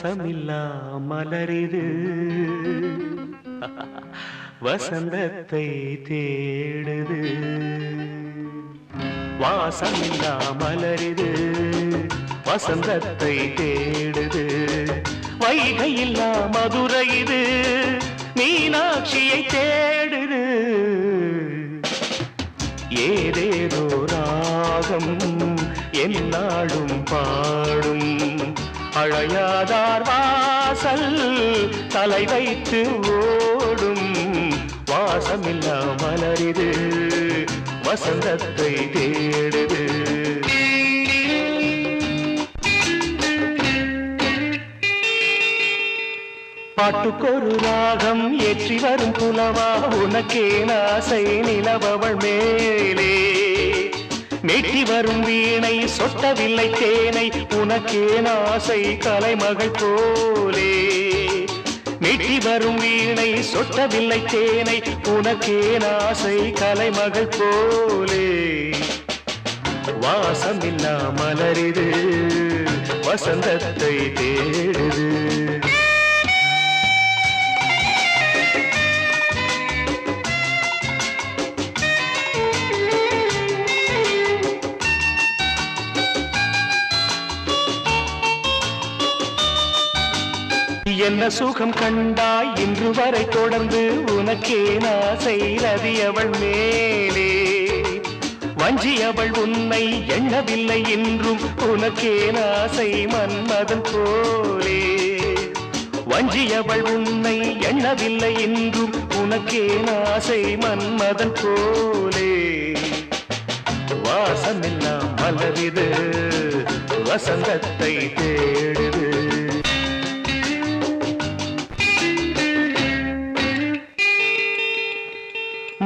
வாசமில்லா மலரிது வசந்தத்தை தேடுது. வாசமில்லா மலரிது வசந்தத்தை தேடுது. வைகையில்லா மதுரை இது மீனாட்சியை தேடுது. ஏதேதோ ராகம் என்னாலும் பாடும். அழையாதார் வாசல் தலை வைத்து ஓடும். வாசமில்லா மலரிது வசந்தத்தை தேடுது. பாட்டுக்கொரு ராகம் ஏற்றி வரும் புலவா உனக்கே நாசை நிலவவள் மேலே. மெட்டி வரும் வீணை சொட்டவில்லை தேனை உனக்கே நாசை கலைமகள் போலே. மெட்டி வரும் வீணை சொட்டவில்லை தேனை உனக்கே நாசை கலைமகள் போலே. வாசமில்லா மலரிது வசந்தத்தை தேடுது. என்ன சுகம் கண்டாய் இன்று வரை தொடர்ந்து உனக்கே நாசை ரதியவள் மேலே. வஞ்சியவள் உன்னை எண்ணவில்லை என்றும் உனக்கே நாசை மன்மதன் போலே. வஞ்சியவள் உன்னை எண்ணவில்லை என்றும் உனக்கே நாசை மன்மதன் போலே. வாசமெல்லாம் மலரிது வசந்தத்தை தேடுது.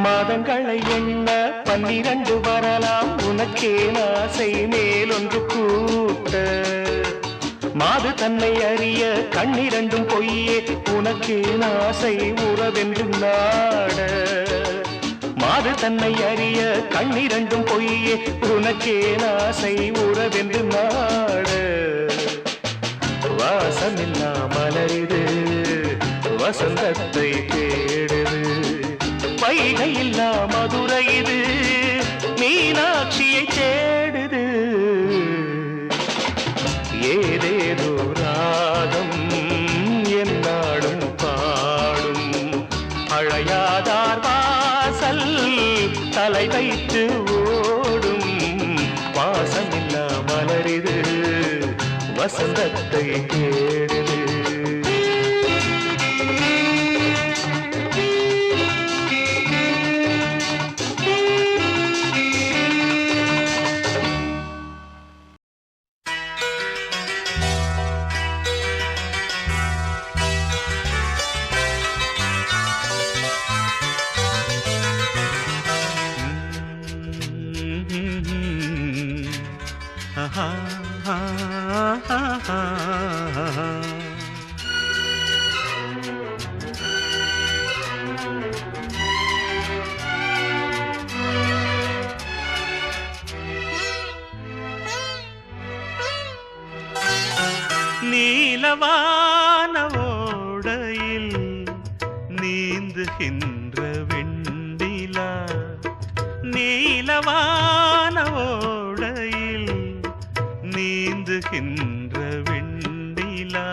மாதங்களை எண்ண 12 வரலாம் உனக்கே நாசை மேலொன்று கூட்ட. மாது தன்னை அறிய கண்ணிரண்டும் பொய்யே உனக்கே நாசை உறவென்றும் நாட. மாது தன்னை அறிய கண்ணிரண்டும் பொய்யே உனக்கே நாசை உறவென்று நாட. வாசமில்லா மலரிது வசந்தத்தை தேடுது. வைகையில்லா மதுரை இது மீனாட்சியை தேடுது. ஏதேதோ ராகம் என்னாடும் பாடும். அழையாதார் வாசல் தலை வைத்து ஓடும். வாசமில்லா மலரிது வசந்தத்தை தேடுது. நீலவான ஓடையில் நீந்துகின்ற வெண்ணிலா. நீலவான ஓடையில் நீந்துகின்ற வெண்ணிலா.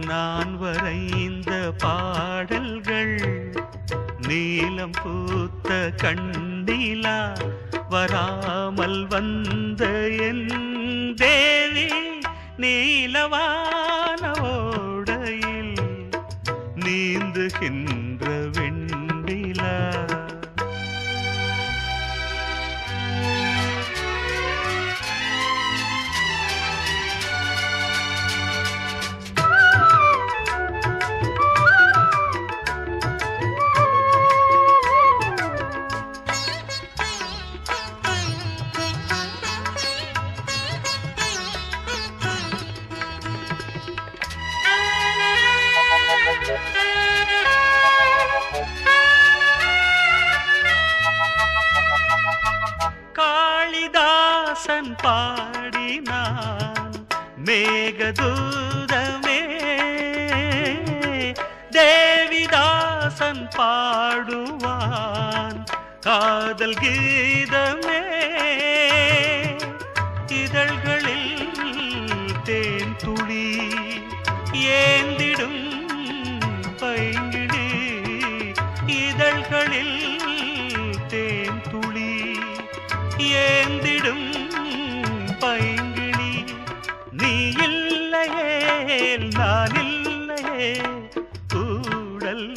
நான் வரைந்த பாடல்கள் நீலம் பூத்த கண்ணிலா. வராமல் வந்த என் தேவி நீலவான ஓடையில் நீந்துகின்ற வெண்ணிலா. காளிதாசன் பாடினான் மேகதூதமே தேவிதாசன் பாடுவான் காதல் கீதமே இதழ்களில் தேன் துளி ஏந்திடும் பைங்கிழி இதழ்களில் தேன் துளி ஏந்திடும் பைங்கிழி நீ இல்லையே நான் இல்லையே கூடல்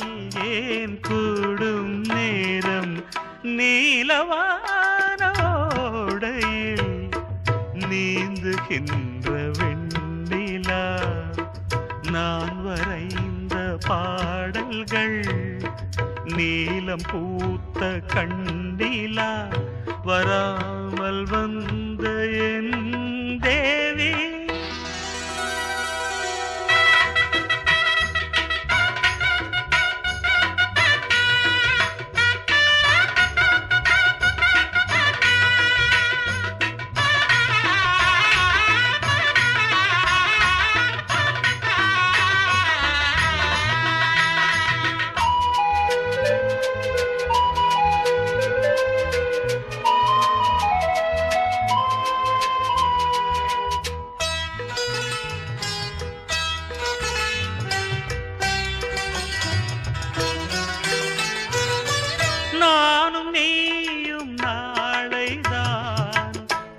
ஏன் கூடும் நேரம் நீலவானோடையில் நீந்துகின்ற வெண்ணிலா நான் வரைந்த பாடல்கள் நீலம் பூத்த கண்ணிலா வராமல் வந்த என் தேவி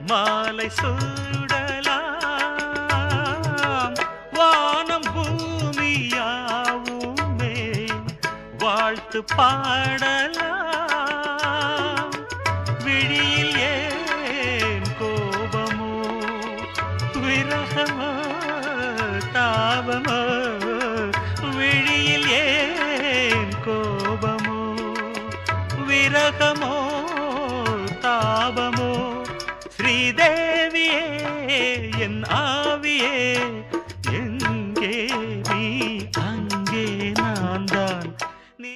மாலை சூடலாம் வானம் பூமியாவுமே வாழ்த்து பாடலாம் விழியில் ஏன் கோபமோ விரகமோ தாபமோ விழியில் ஏன் கோபமோ விரகமோ தாபமோ ஸ்ரீதேவியே என் ஆவியே எங்கே நீ அங்கே நான் தான் நீ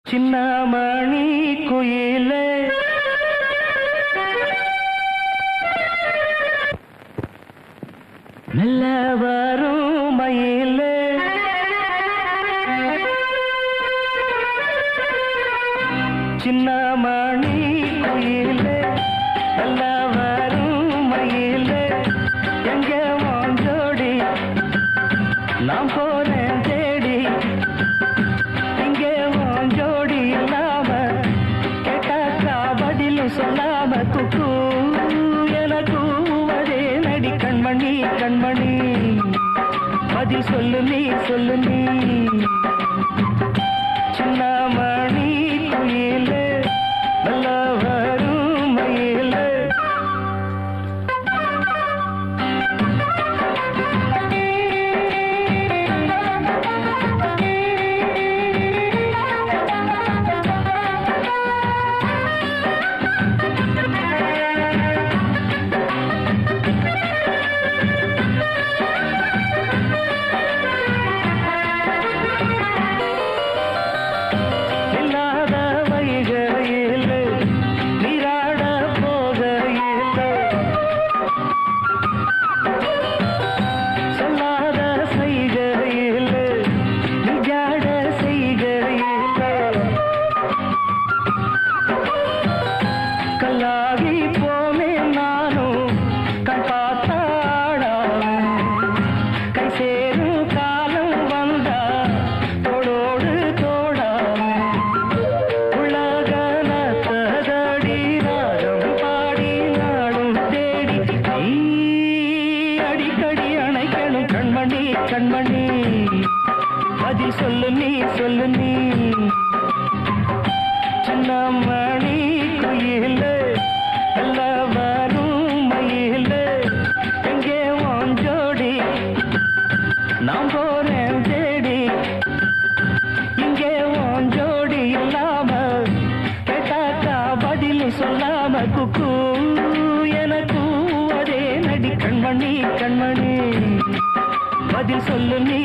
சின்னமணி குயிலே மெல்ல வரும் மயிலே சின்னமணி குயிலே மெல்ல வரும் மயிலே எங்கே வாஞ்சோடி நாம் போனேன் தேடி இங்கே வாஞ்சோடி இல்லாம கேட்டாக்கா பதிலும் சொல்லாம குக்கு எனக்கு அதே நடி கண்மணி கண்மணி பதில் சொல்லு நீ சின்னமணி குயிலே நல்ல வரும் மயிலே கண்மணி பதில் சொல்லு நீ சின்னமணி குயிலே நல்ல வரும் மயிலே எங்கே வாஞ்சோடி நாம் போறேன் தேடி இங்கே வாஞ்சோடி இல்லாம கேட்டாக்கா பதில் சொல்லாம குக்கு எனக்கு அதே நடி கண்மணி பதில் சொல்லு நீ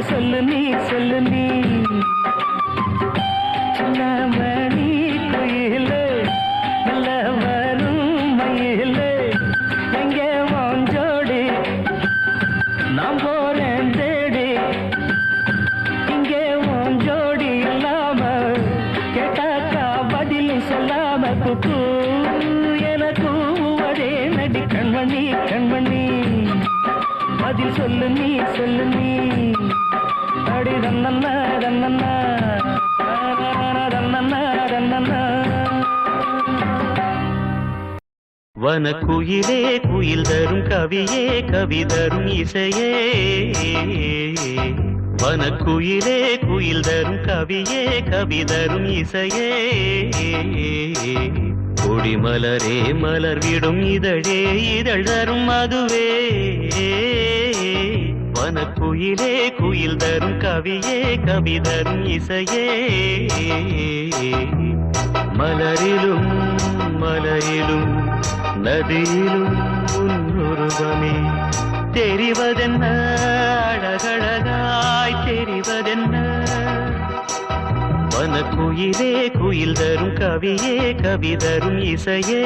பதில் சொல்லு நீ சொல்லு நீ மணி குயிலே நல்ல வரும் மயிலே எங்கே வாஞ்சோடி நாம் போறேன் தேடி இங்கே வாஞ்சோடி இல்லாம கேட்டாக்கா பதில் சொல்லாம குக்கு எனக்கு அதே நடி கண்மணி கண்மணி பதில் சொல்லு நீ சொல்லு நீ அடி தன்னன்னா தன்னன்னா வனக்குயிலே குயில் தரும் கவியே கவி தரும் இசையே வனக்குயிலே குயில் தரும் கவியே கவி தரும் இசையே கொடிமலரே மலர் விடும் இதழே இதழ் தரும் மதுவே வனக்குயிலே குயில் தரும் கவியே கவி தரும் இசையே மலரிலும் மலையிலும் நதியிலும் உன்னுருவமே தெரிவதென்ன அழகழகாய் தெரிவதென்ன வனக்குயிலே குயில் தரும் கவியே கவி தரும் இசையே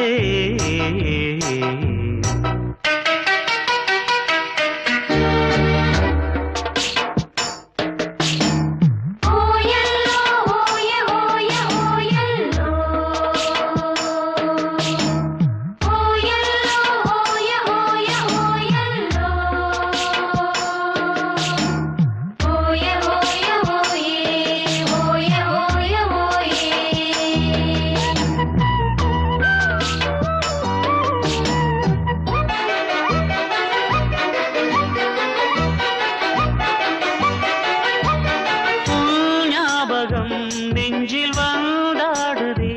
நெஞ்சில் வந்தாடுதே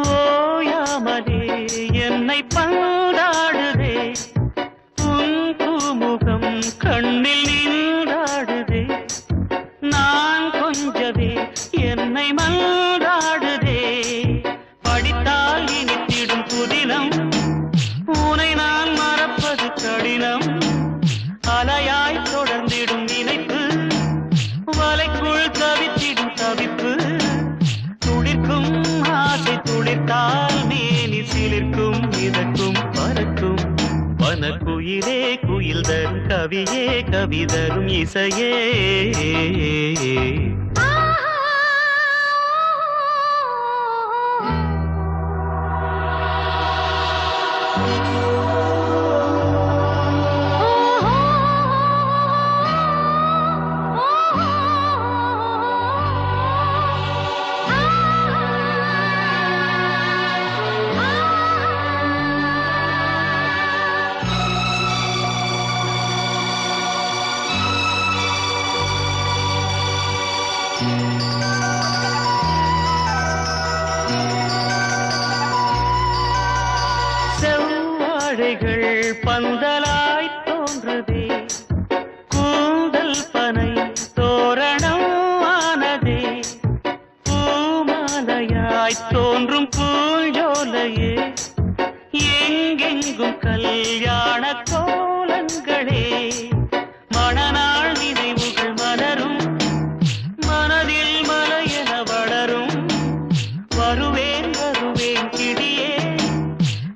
ஓயாமலே என்னை பந்தாடுதே உன் பூமுகம் கண்ணில் நின்றாடுதே நான் கொஞ்சவே என்னை மந்தாடுதே படித்தால் இனித்திடும் புதினம் உனை நான் மறப்பது கடினம் அலையாய் தொடர்ந்திடும் நினைப்பு வலைக்குள் தவித்திடும் தவிப்பு துளிர்க்கும் ஆசை துளிர்த்தால் மேனி சிலிர்க்கும் மிதக்கும் பறக்கும் வனக்குயிலே குயில் தரும் கவியே கவி தரும் இசையே செவ்வாழைகள் பந்தலாய் தோன்றுதே கூந்தல் பனை தோரணம் ஆனதே பூமாலையாய் தோன்றும் பூஞ்சோலையே எங்கெங்கும் கல்யாண கோலங்களே மணநாள் நினைவுகள் மலரும் மனதில் மலையென வளரும் வருவேன் வருவேன் கிளியே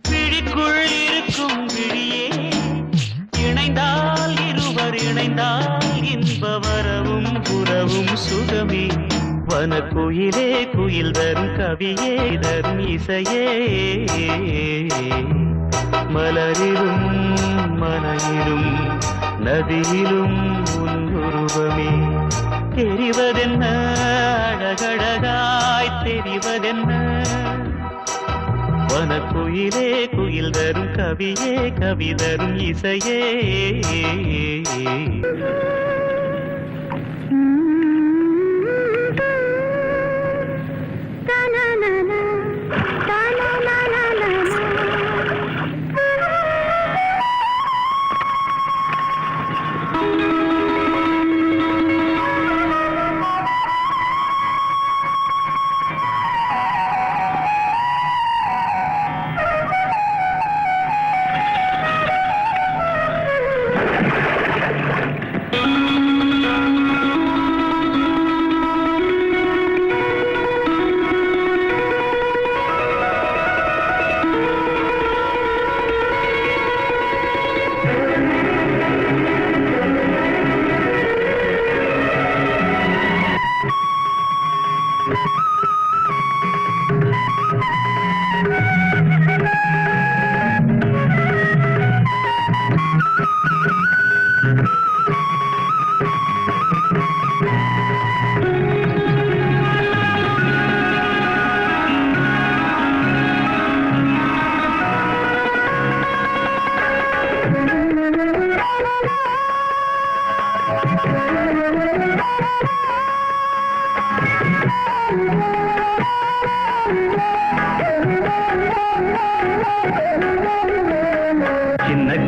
விழிக்குள் இருக்கும் விழியே இணைந்தால் இருவர் இணைந்தால் இன்ப வரவும் உறவும் சுகமே வனக்குயிலே குயில் தரும் கவியே தரும் இசையே மலரிலும் மலையிலும் நதியிலும் உன்னுருவமே தெரிவதென்ன அழகழகாய் தெரிவதென்ன வனக்குயிலே குயில் தரும் கவியே கவி தரும் இசையே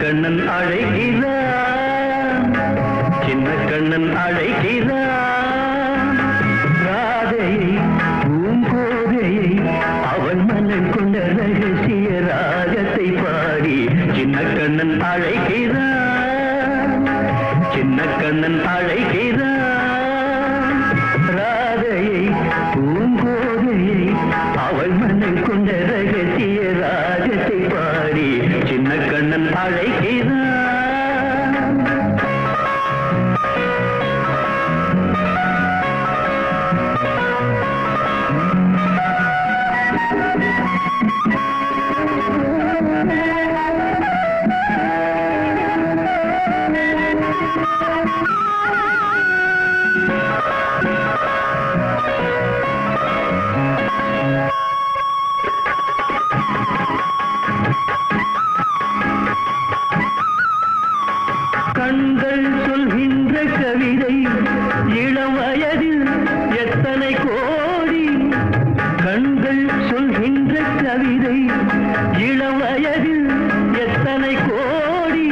கண்ணன் அழைக்கிறான், சின்ன கண்ணன் அழைக்கிறான். ராதையை பூங்கோதையை அவன் மன்னன் கொண்ட ரகசிய ராகத்தை பாடி சின்ன கண்ணன் அழைக்கிறான், சின்ன கண்ணன் அழைக்கிறான். ராதையை பூங்கோதையை அவள் மன்னன் கொண்ட ரகசிய ராகத்தை பாடி சின்ன கண்ணன் அழைக்கிறான். கண்கள் சொல்கின்ற கவிதை இளம் வயதில் எத்தனை கோடி, கண்கள் சொல்கின்ற கவிதை இளம் வயதில் எத்தனை கோடி,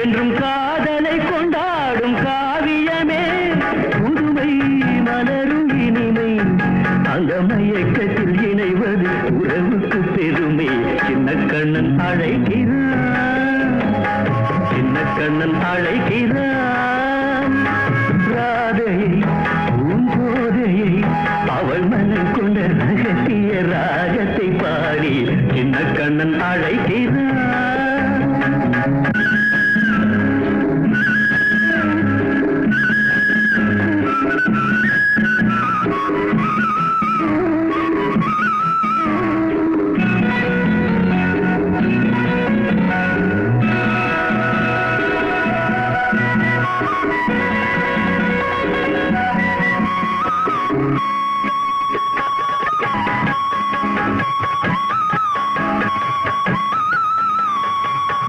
என்றும் காதலை கொண்டாடும் காவியமே புதுமை மலரும் இனிமை, அந்த மயக்கத்தில் இணைவது உறவுக்கு பெருமை. சின்ன கண்ணன் அழைக்கிறான், சின்ன கண்ணன் அழைக்கிறான். ராதையை பூங்கோதையை அவள் மனம் கொண்ட ரகசிய ராகத்தை பாடி சின்ன கண்ணன் அழைக்கிறான்.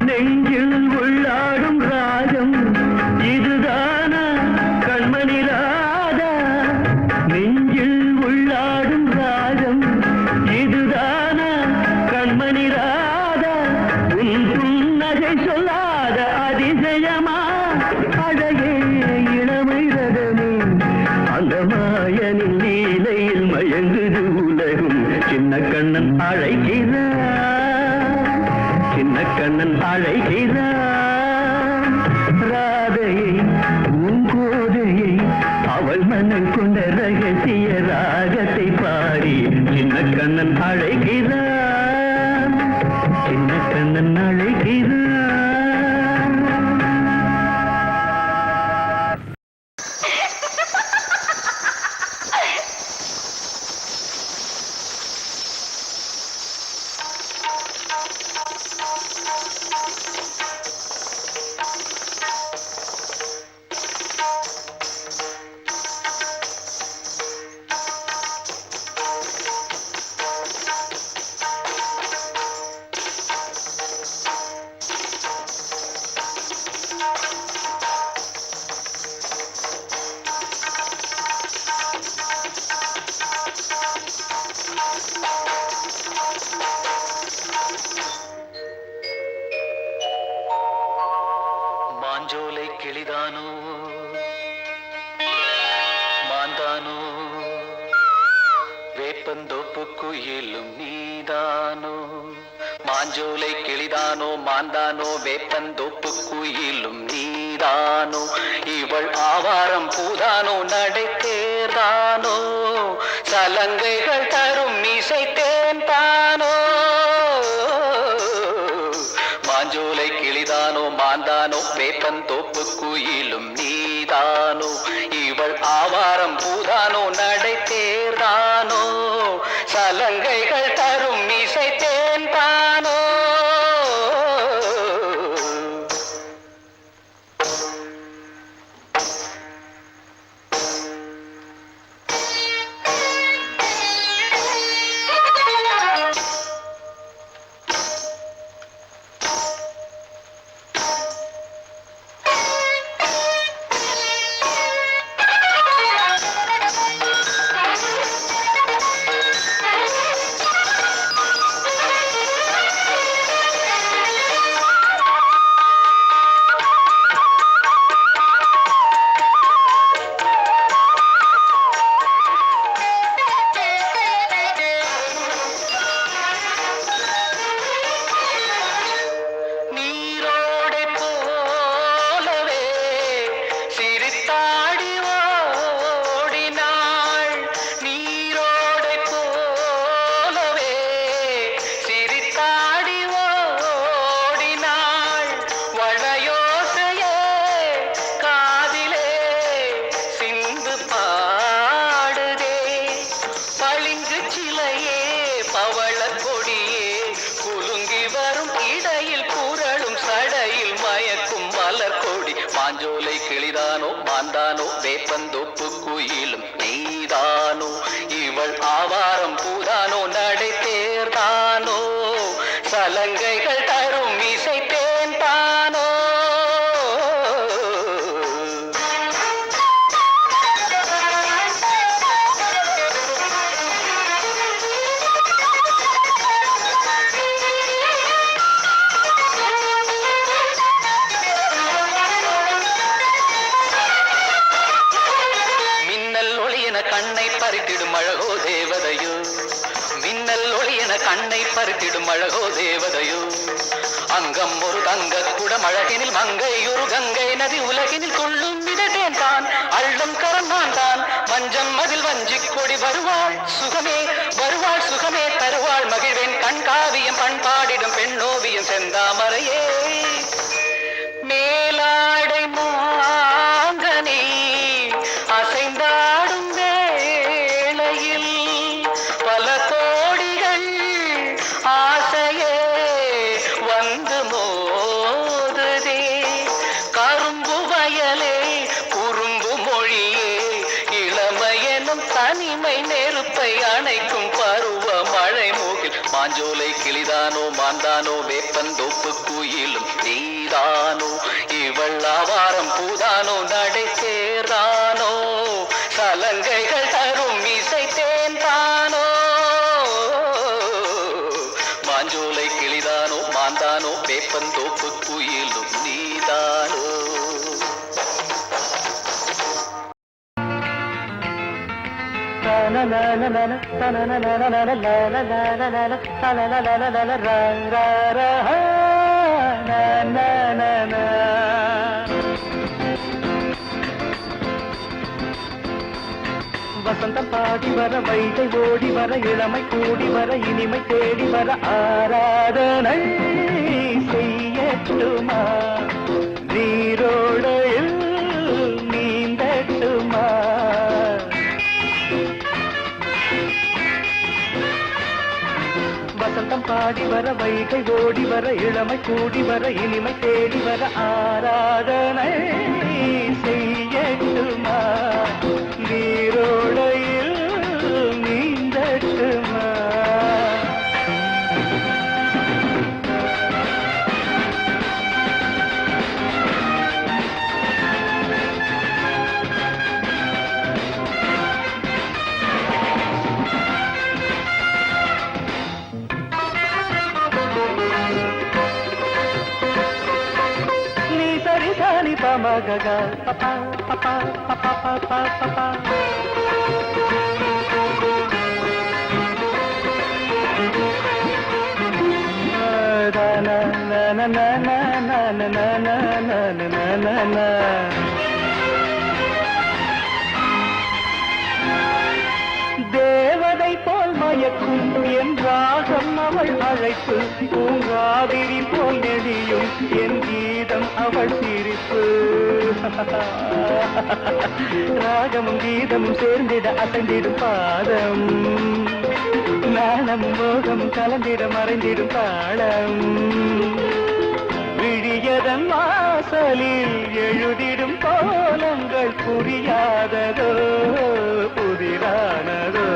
நெஞ்சில் உள்ளாடும் ராகம் இதுதானா கண்மணி ராதா, நெஞ்சில் உள்ளாடும் ராகம் இதுதானா கண்மணி ராதா, உன் புன்னகை சொல்லாத அதிசயமா அழகே இளமை ரதமே, அந்த மாயனின் லீலையில் மயங்குது உலகும். சின்ன கண்ணன் அழைக்கிறான், சின்ன கண்ணன் அழைக்கிறான். ராதையை பூங்கோதையை அவள் மனம் கொண்ட ரகசிய ராகத்தை பாடி சின்ன கண்ணன் அழைக்கிறான், சின்ன கண்ணன் அழைக்கிறான். மாஞ்சோலை கிளிதானோ மாந்தானோ, வேப்பந்தோப்பு குயிலும் நீதானோ. மாஞ்சோலை கிளிதானோ மாந்தானோ, வேப்பந்தோப்பு குயிலும் நீதானோ. இவள் ஆவாரம் பூதானோ நடை தேர்தானோ, சலங்கைகள் தரும் மீசை தேன்தானோ. மாஞ்சோலை கிளிதானோ மாந்தானோ, வேப்பந்தோப்பு குயிலும் நீதானோ. இவள் ஆவாரம் பூதானோ நடை தேர்தானோ, சலங்கைகள் தரும் மீசை தேன்தானோ. பவள கொடியே குலுங்கி வரும் இடையில் புரளும் சடையில் மயக்கும் மலர் கொடி மாஞ்சோலை கிளிதானோ மாந்தானோ வேப்பந்தோப்பு குயிலும் நீதானோ இவள் ஆவாரம் பூதானோ நடை தேர்தானோ சலங்கைகள் தரும் இசை தேன் தானோ கண்ணை பறித்திடும் அழகோ தேவதையோ மின்னல் ஒளி என கண்ணை பறித்திடும் அழகோ தேவதையோ அங்கம் ஒரு தங்க குடம் அழகினில் மங்கை ஒரு கங்கை நதி உலகினில் கொள்ளும் விதத்தேன் தான் அள்ளும் கரந்தான் தான் வஞ்சம் அதில் வஞ்சி கொடி வருவாள் சுகமே தருவாள் மகிழ்வேன் கண்காவியம் பண்பாடிடும் பெண்ணோவியம் செந்தாமரையே மேலாடை மாங்கனி அசைந்தாடும் பல கோடிகள் ஆசையே வந்து மோதுதே கரும்பு வயலே குறும்பு மொழியே இளமையெனும் தனிமை நெருப்பை அணைக்கும் பருவ மழை மூகில் மாஞ்சோலை கிளிதானோ மாந்தானோ வேப்பந்தோப்பு குயிலும் நீதானோ இவள் ஆவாரம் பூதானோ நடை சேர்தானோ சலங்கைகள் தரும் இசை தேன் தானோ மாஞ்சோலை கிளிதானோ மாந்தானோ வேப்பந்தோப்பு குயிலும் நீதானோ வசந்தம் பாடி வர வைகை ஓடி வர இளமை கூடி வர இனிமை தேடி வர ஆராதனை செய்யட்டுமா நீரோடையில் நீந்தட்டுமா வசந்தம் பாடி வர வைகை ஓடி வர இளமை கூடி வர இனிமை தேடி வர ஆராதனை செய்யட்டுமா நீரோடையில் நீந்தட்டுமா நீ சரி சாணி பமகக பப்பா பப்பா பப்பா பப்பா பப்பா தேவதை போல் மயக்கும் என் ராகம் அவள் அழைப்பு பூங்காவிரி போல் நெடியும் என் கீதம் அவள் சிரிப்பு ராகமும் கீதமும் சேர்ந்திட அசைந்திடும் பாதம் நாணமும் மோகமும் கலந்திட மறைந்திடும் தாளம் விழியதன் வாசலில் எழுதிடும் கோலங்கள் புரியாததோ புதிரானதோ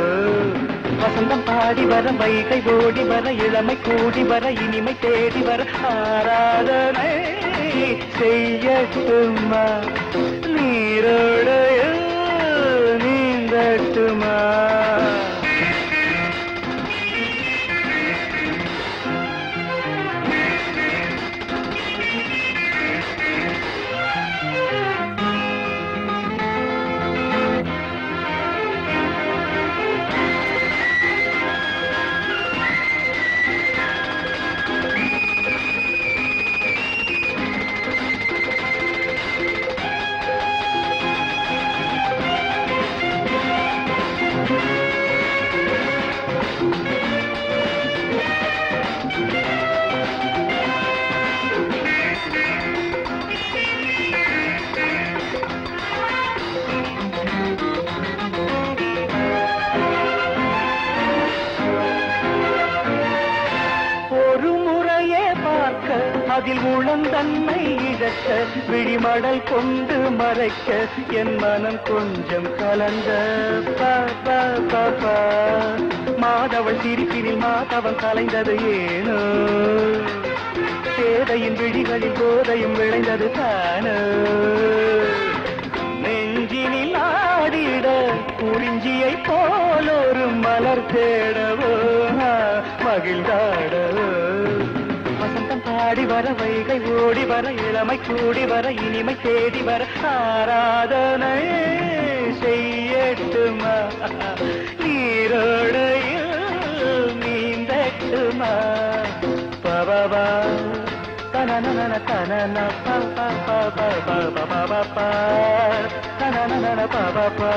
வசந்தம் பாடி வர வைகை ஓடி வர இளமை கூடி வர இனிமை தேடி வர ஆராதனை செய்யட்டுமா நீரோடையில் நீந்தட்டுமா அதில் முழந்தன்னை இழக்க விழிமடல் கொண்டு மறைக்க என் மனம் கொஞ்சம் கலந்த மாதவள் சிரிப்பினில் மாதவன் கலைந்தது ஏனோ பேதையின் விழிகளில் போதையும் விளைந்தது தானோ நெஞ்சினில் ஆடிட குறிஞ்சியை போல் ஒரு மலர் தேடவோ மகிழ்ந்தாடவோ வசந்தம் பாடி வர வைகை ஓடி வர இளமை கூடி வர இனிமை தேடி வர ஆராதனை செய்யட்டுமா நீரோடையில் நீந்தட்டுமா பவா தனன தனன தனன பவா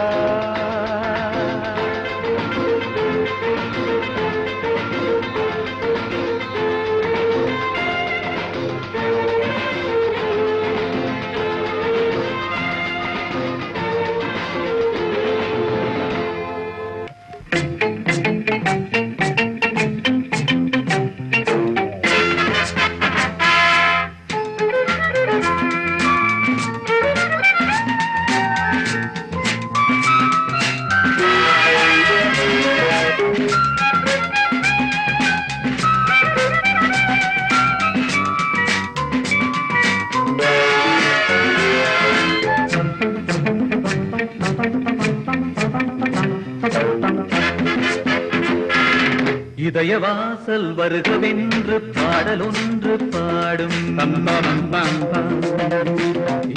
இதயவாசல் வருகவென்று பாடலொன்று பாடும்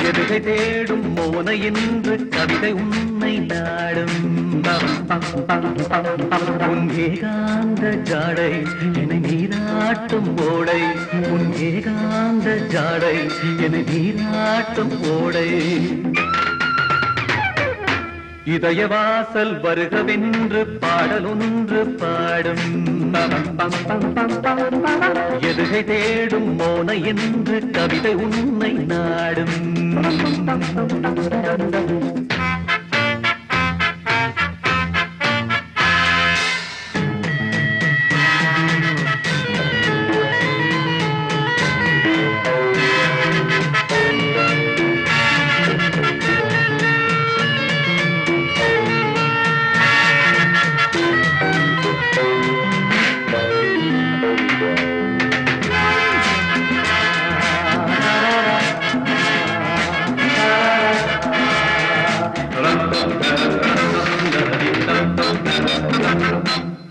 எதுகை தேடும் மோன என்று கவிதை உன்னை நாடும் உன் ஏகாந்த ஜாடை என்னை நீராட்டும் ஓடை உன் ஏகாந்த ஜாடை என்னை நீராட்டும் ஓடை இதயவாசல் வருகவென்று பாடலொன்று பாடும் எதுகை தேடும் மோன என்று கவிதை உன்னை நாடும்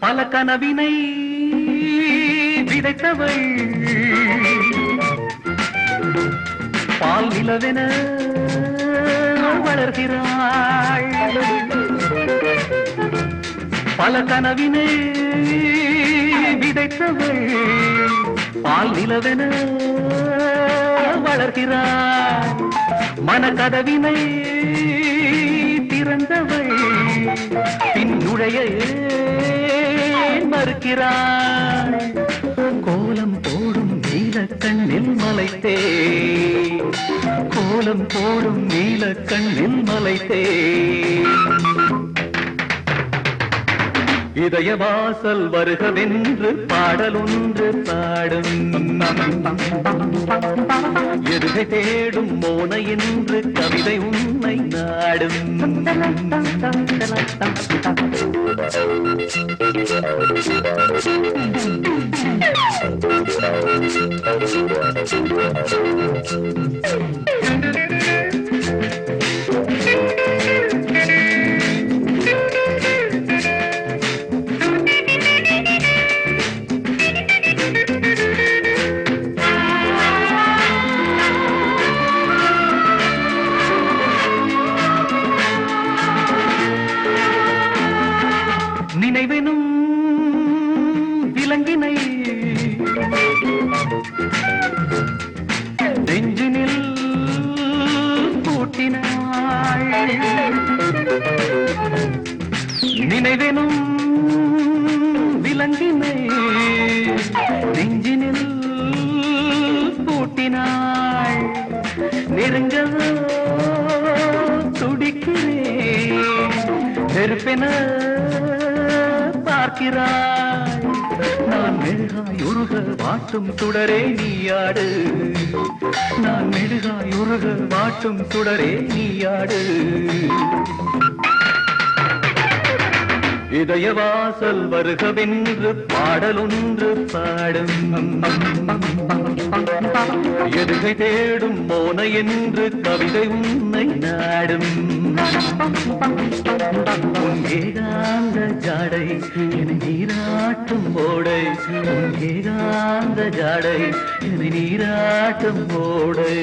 பல கனவினை விதைத்தவள் பால் நிலவென வளர்கிறாள் பல கனவினை விதைத்தவள் பால் நிலவென வளர்கிறாள் மனக்கதவினை திறந்தவள் பின்னுடைய மறுக்கிறாள் கோலம் போடும் நீல கண்ணில் மலைத்தே கோலம் போடும் நீல கண்ணில் மலைத்தே இதயவாசல் வருகவென்று பாடலொன்று பாடும் எதுகை தேடும் மோன என்று கவிதை உன்னை நாடும் நினைவெனும் விலங்கினை நெஞ்சினில் பூட்டினாள் நினைவெனும் விலங்கினை நெஞ்சினில் பூட்டினாள் நெருங்க துடிக்கிறேன் நெருப்பென பார்க்கிறாய் நான் மெழுகாய் உருக வாட்டும் சுடரே நீயாடு, நான் மெழுகாய் உருக வாட்டும் சுடரே நீயாடு. இதய வாசல் வருகவென்று பாடலொன்று பாடும், எதுகை தேடும் மோன என்று கவிதை உன்னை நாடும். உன் ஏகாந்த ஜாடை என்னை நீராட்டும் ஓடை, உன் ஏகாந்த ஜாடை என்னை நீராட்டும் ஓடை.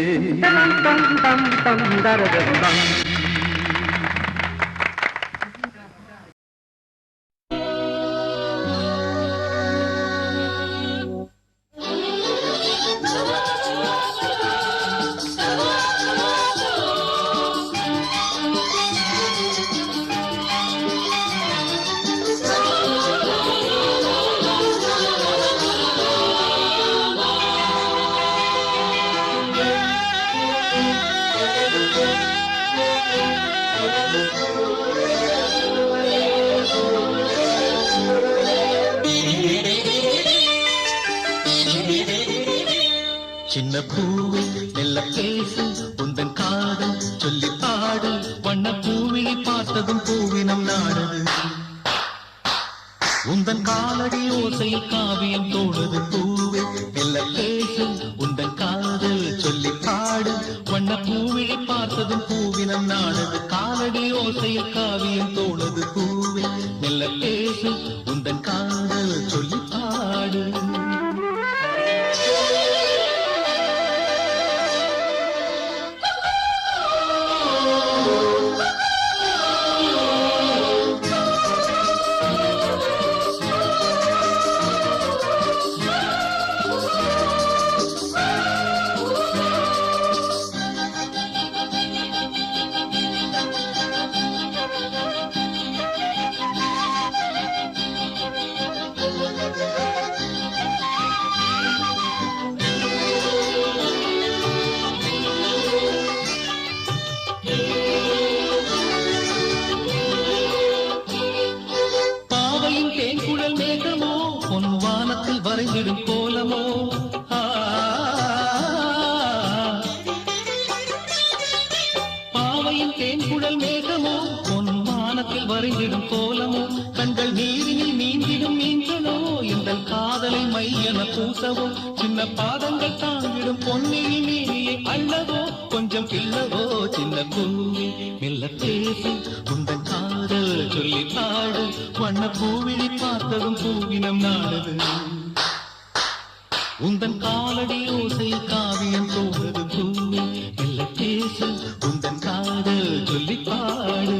சின்ன பூவே மெல்ல பேசு உந்தன் காதல் சொல்லி பாடு, வண்ண பூவினை பார்த்ததும் பூவினம் நாடுது. உந்தன் காலடி ஓசையில் காவியம் தோடுது. பூவே மெல்ல பேசு உந்தன் காதல் சொல்லி பாடு, வண்ண பூவினை பார்த்ததும் பூவினம் நாடுது. காலடி ஓசையில் காவியம் தோடுது. பூவே மெல்ல பேசு உந்தன் காதல் சொல்லி பாடு. வரைந்திடும் கோலமோ பாவையின் தேன்குழல் மேகமோ பொன் வானத்தில் வரைந்திடும் கோலமோ, கண்கள் நீரினில் நீந்திடும் மீன்களோ எங்கள் காதலை மையென பூசவோ, சின்ன பாதங்கள் தாங்கிடும் பொன்னில் நீரியை அள்ளவோ, கொஞ்சம் கிள்ளவோ சின்ன பூவி மெல்ல பேசி உந்தன் காதல் சொல்லி பாடு, வண்ண பூவிழி பார்த்ததும் பூவினம் நாடுது. உந்தன் காலடி ஓசை காவியம் தோன்றது. பூவே மெல்ல பேசு உந்தன் காதல் சொல்லி பாடு.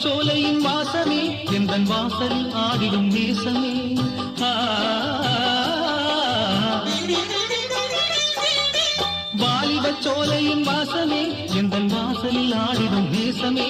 சோலையின் வாசமே எந்தன் வாசலில் ஆடிடும் நேசமே, வாலிப சோலையின் வாசமே எந்தன் வாசலில் ஆடிடும் நேசமே,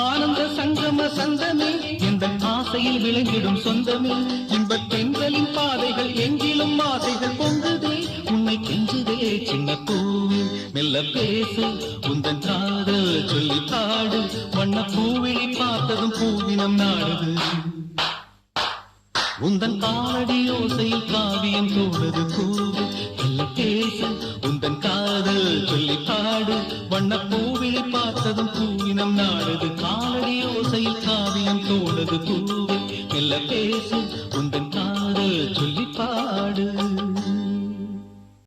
ஆனந்த சங்கம சந்தமே எந்தன் ஆசையில் விளங்கிடும் சொந்தமே, இன்பத் பெண்களின் பாதைகள் எங்கிலும் ஆசைகள் பொங்குதே, உன்னை கெஞ்சுதே சின்ன பூவில் மெல்ல பேசு உந்தன் காதல் சொல்லி பாடு, வண்ண பூவிழி பார்த்ததும் பூவினம் நாடுது. உந்தன் காலடி ஓசையில் காவியம் தோடுது. பூவு மெல்ல பேசு உந்தன் காதல் சொல்லி பாடு, வண்ண பூவிழி பார்த்ததும் பூ